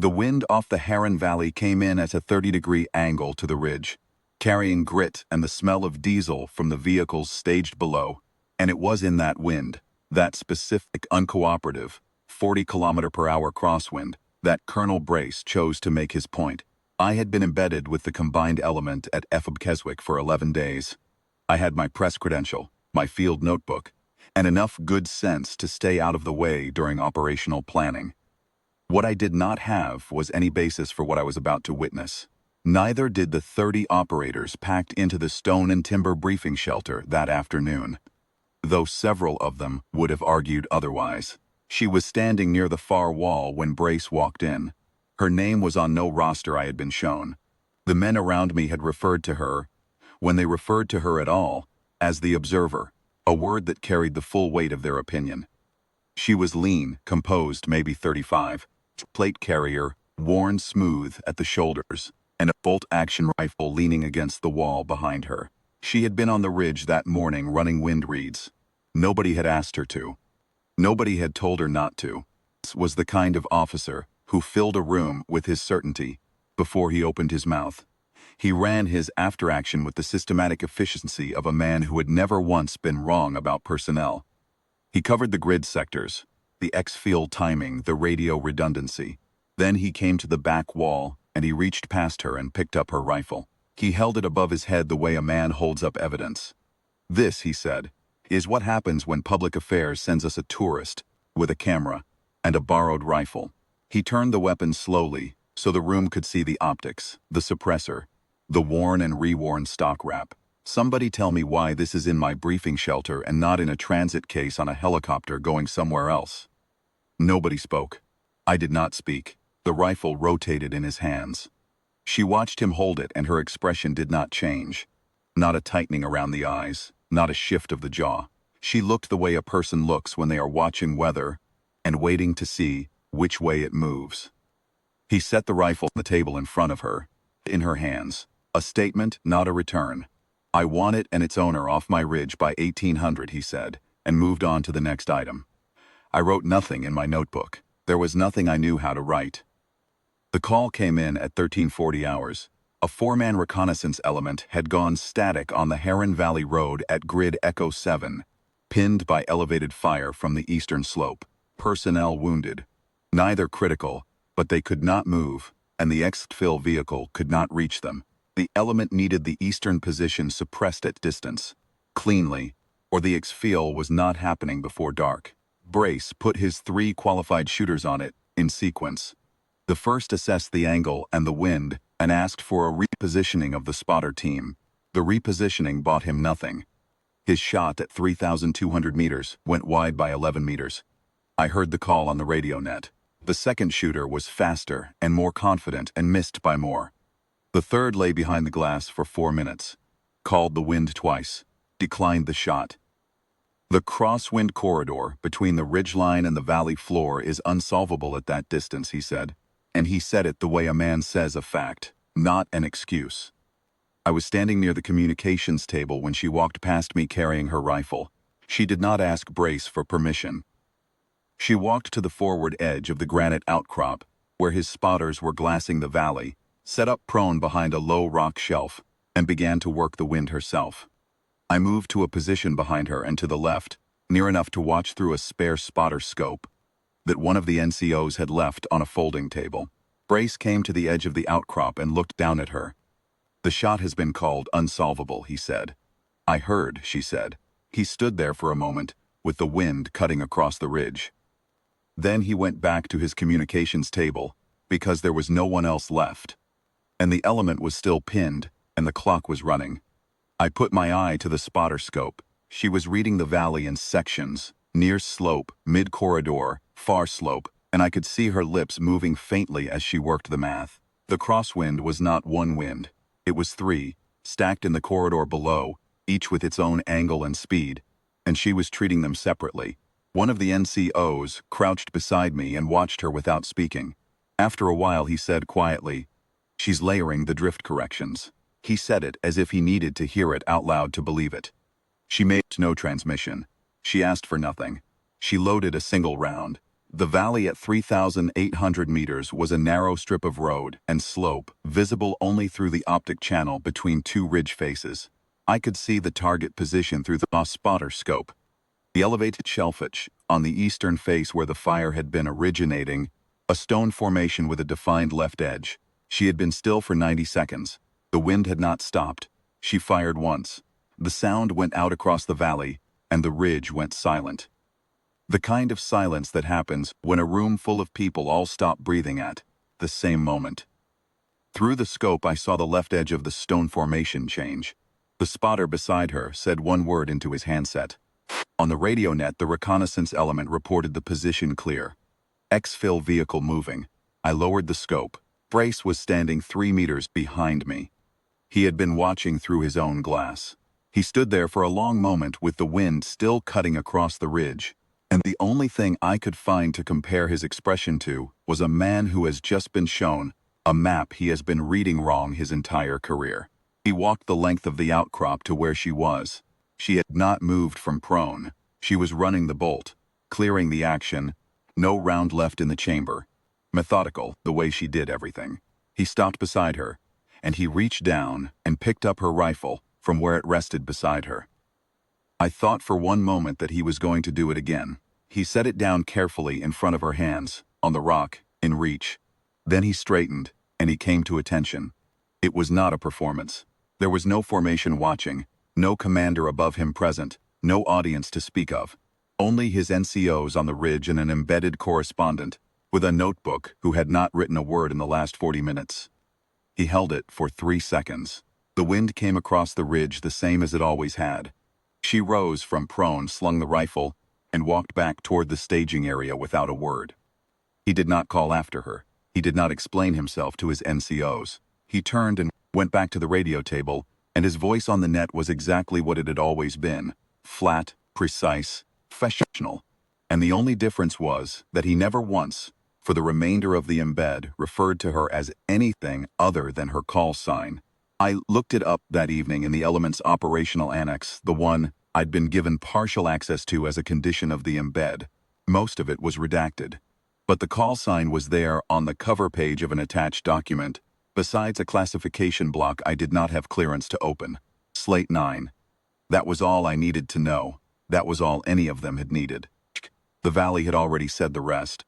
The wind off the Heron Valley came in at a 30-degree angle to the ridge, carrying grit and the smell of diesel from the vehicles staged below. And it was in that wind, that specific uncooperative, 40-kilometer-per-hour crosswind, that Colonel Brace chose to make his point. I had been embedded with the combined element at Efab Keswick for 11 days. I had my press credential, my field notebook, and enough good sense to stay out of the way during operational planning. What I did not have was any basis for what I was about to witness. Neither did the 30 operators packed into the stone and timber briefing shelter that afternoon, though several of them would have argued otherwise. She was standing near the far wall when Brace walked in. Her name was on no roster I had been shown. The men around me had referred to her, when they referred to her at all, as the observer, a word that carried the full weight of their opinion. She was lean, composed, maybe 35, plate carrier, worn smooth at the shoulders, and a bolt-action rifle leaning against the wall behind her. She had been on the ridge that morning running wind reads. Nobody had asked her to. Nobody had told her not to. This was the kind of officer who filled a room with his certainty before he opened his mouth. He ran his after-action with the systematic efficiency of a man who had never once been wrong about personnel. He covered the grid sectors, the X-field timing, the radio redundancy. Then he came to the back wall, and he reached past her and picked up her rifle. He held it above his head the way a man holds up evidence. "This," he said, "is what happens when public affairs sends us a tourist with a camera and a borrowed rifle." He turned the weapon slowly so the room could see the optics, the suppressor, the worn and reworn stock wrap. Somebody tell me why this is in my briefing shelter and not in a transit case on a helicopter going somewhere else. Nobody spoke. I did not speak. The rifle rotated in his hands. She watched him hold it, and her expression did not change. Not a tightening around the eyes, not a shift of the jaw. She looked the way a person looks when they are watching weather and waiting to see which way it moves. He set the rifle on the table in front of her, in her hands. A statement, not a return. "I want it and its owner off my ridge by 1800, he said, and moved on to the next item. I wrote nothing in my notebook. There was nothing I knew how to write. The call came in at 1340 hours. A four-man reconnaissance element had gone static on the Heron Valley Road at Grid Echo 7, pinned by elevated fire from the eastern slope. Personnel wounded. Neither critical, but they could not move, and the exfil vehicle could not reach them. The element needed the eastern position suppressed at distance, cleanly, or the exfil was not happening before dark. Brace put his 3 qualified shooters on it, in sequence. The first assessed the angle and the wind and asked for a repositioning of the spotter team. The repositioning bought him nothing. His shot at 3,200 meters went wide by 11 meters. I heard the call on the radio net. The second shooter was faster and more confident and missed by more. The third lay behind the glass for 4 minutes, called the wind twice, declined the shot. The crosswind corridor between the ridgeline and the valley floor is unsolvable at that distance, he said. And he said it the way a man says a fact, not an excuse. I was standing near the communications table when she walked past me carrying her rifle. She did not ask Brace for permission. She walked to the forward edge of the granite outcrop, where his spotters were glassing the valley, set up prone behind a low rock shelf, and began to work the wind herself. I moved to a position behind her and to the left, near enough to watch through a spare spotter scope that one of the NCOs had left on a folding table. Brace came to the edge of the outcrop and looked down at her. "The shot has been called unsolvable," he said. "I heard," she said. He stood there for a moment, with the wind cutting across the ridge. Then he went back to his communications table, because there was no one else left. And the element was still pinned, and the clock was running. I put my eye to the spotter scope. She was reading the valley in sections, near slope, mid-corridor, far slope, and I could see her lips moving faintly as she worked the math. The crosswind was not one wind. It was 3, stacked in the corridor below, each with its own angle and speed, and she was treating them separately. One of the NCOs crouched beside me and watched her without speaking. After a while he said quietly, "She's layering the drift corrections." He said it as if he needed to hear it out loud to believe it. "She made no transmission. She asked for nothing. She loaded a single round. The valley at 3,800 meters was a narrow strip of road and slope, visible only through the optic channel between two ridge faces. I could see the target position through the spotter scope. The elevated shellfish, on the eastern face where the fire had been originating, a stone formation with a defined left edge. She had been still for 90 seconds. The wind had not stopped. She fired once. The sound went out across the valley, and the ridge went silent. The kind of silence that happens when a room full of people all stop breathing at the same moment. Through the scope, I saw the left edge of the stone formation change. The spotter beside her said one word into his handset. On the radio net, the reconnaissance element reported the position clear. Exfil vehicle moving. I lowered the scope. Brace was standing 3 meters behind me. He had been watching through his own glass. He stood there for a long moment with the wind still cutting across the ridge, and the only thing I could find to compare his expression to was a man who has just been shown a map he has been reading wrong his entire career. He walked the length of the outcrop to where she was. She had not moved from prone. She was running the bolt, clearing the action, no round left in the chamber. Methodical, the way she did everything. He stopped beside her, and he reached down and picked up her rifle from where it rested beside her. I thought for one moment that he was going to do it again. He set it down carefully in front of her hands, on the rock, in reach. Then he straightened, and he came to attention. It was not a performance. There was no formation watching, no commander above him present, no audience to speak of. Only his NCOs on the ridge and an embedded correspondent, with a notebook, who had not written a word in the last 40 minutes. He held it for 3 seconds. The wind came across the ridge the same as it always had. She rose from prone, slung the rifle, and walked back toward the staging area without a word. He did not call after her. He did not explain himself to his NCOs. He turned and went back to the radio table, and his voice on the net was exactly what it had always been. Flat, precise, professional. And the only difference was that he never once, for the remainder of the embed, referred to her as anything other than her call sign. I looked it up that evening in the Element's operational annex, the one I'd been given partial access to as a condition of the embed. Most of it was redacted. But the call sign was there on the cover page of an attached document, besides a classification block I did not have clearance to open. Slate 9. That was all I needed to know. That was all any of them had needed. The valley had already said the rest.